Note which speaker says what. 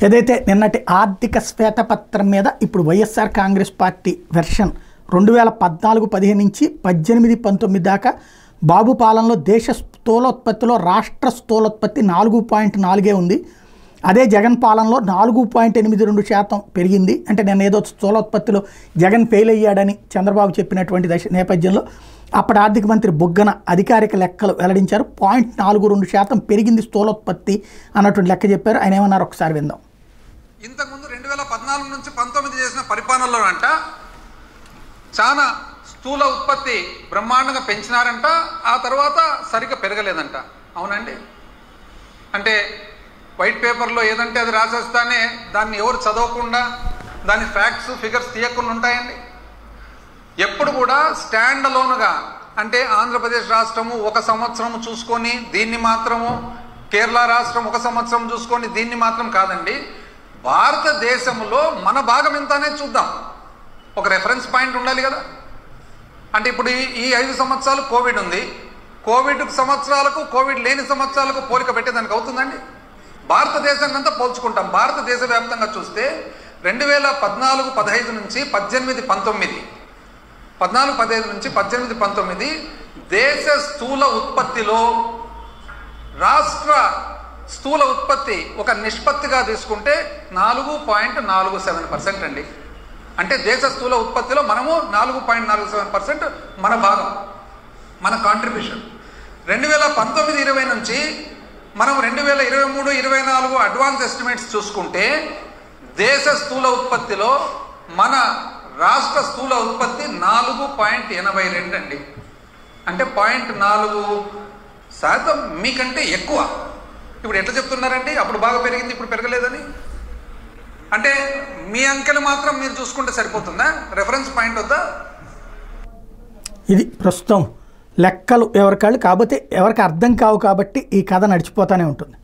Speaker 1: ఏదైతే నిన్నటి ఆర్థిక శ్వేతపత్రం మీద ఇప్పుడు వైఎస్ఆర్ కాంగ్రెస్ పార్టీ వెర్షన్ 2014-15 నుంచి 18-19 దాకా బాబు పాలనలో దేశ స్థూలోత్పత్తిలో రాష్ట్ర స్థూలోత్పత్తి 4.4 ఉంది. అదే జగన్ పాలనలో 4.82% పెరిగింది. అంటే నేను ఏదో స్థూలోత్పత్తిలో జగన్ ఫెయిల్ అయ్యాడని చంద్రబాబు చెప్పినటువంటి నేపథ్యంలో అప్పటి ఆర్థిక మంత్రి బుగ్గన అధికారిక లెక్కలు వెల్లడించారు. 0.42% పెరిగింది స్థూలోత్పత్తి అన్నటువంటి లెక్క చెప్పారు. ఆయన ఏమన్నారు ఒకసారి విందాం.
Speaker 2: ఇంతకుముందు 2014 నుంచి 19 చేసిన పరిపాలనలో అంట చాలా స్థూల ఉత్పత్తి బ్రహ్మాండంగా పెంచినారంట. ఆ తర్వాత సరిగ్గా పెరగలేదంట. అవునండి, అంటే వైట్ పేపర్లో ఏదంటే అది రాసేస్తానే దాన్ని ఎవరు చదవకుండా దాని ఫ్యాక్ట్స్ ఫిగర్స్ తీయకుండా ఉంటాయండి. ఎప్పుడు కూడా స్టాండ్ అలోన్గా అంటే ఆంధ్రప్రదేశ్ రాష్ట్రము 1 సంవత్సరం చూసుకొని దీన్ని మాత్రము, కేరళ రాష్ట్రం 1 సంవత్సరం చూసుకొని దీన్ని మాత్రం కాదండి, భారతదేశంలో మన భాగం ఎంత అనేది చూద్దాం. ఒక రెఫరెన్స్ పాయింట్ ఉండాలి కదా. అంటే ఇప్పుడు ఈ 5 సంవత్సరాలు కోవిడ్ ఉంది, కోవిడ్ సంవత్సరాలకు కోవిడ్ లేని సంవత్సరాలకు పోలిక పెట్టేదానికి అవుతుందండి. భారతదేశాన్ని అంతా పోల్చుకుంటాం. భారతదేశ వ్యాప్తంగా చూస్తే 2014-15 నుంచి 18-19, 14-15 నుంచి 18-19 దేశ స్థూల ఉత్పత్తిలో రాష్ట్ర స్థూల ఉత్పత్తి ఒక నిష్పత్తిగా తీసుకుంటే 4.47% అండి. అంటే దేశ స్థూల ఉత్పత్తిలో మనము 4.47% మన భాగం, మన కాంట్రిబ్యూషన్. 2019-20 నుంచి మనం 2023-24 అడ్వాన్స్ ఎస్టిమేట్స్ చూసుకుంటే దేశ స్థూల ఉత్పత్తిలో మన రాష్ట్ర స్థూల ఉత్పత్తి 4.82 అండి. అంటే 0.4% మీకంటే ఎక్కువ. ఇప్పుడు ఎట్లా చెప్తున్నారండి అప్పుడు బాగా పెరిగింది ఇప్పుడు పెరగలేదని? అంటే మీ అంకెలు మాత్రం మీరు చూసుకుంటే సరిపోతుందా? రెఫరెన్స్ పాయింట్ వద్దా?
Speaker 1: ఇది ప్రస్తుతం లెక్కలు ఎవరికాళ్ళు, కాకపోతే ఎవరికి అర్థం కావు కాబట్టి ఈ కథ నడిచిపోతూనే ఉంటుంది.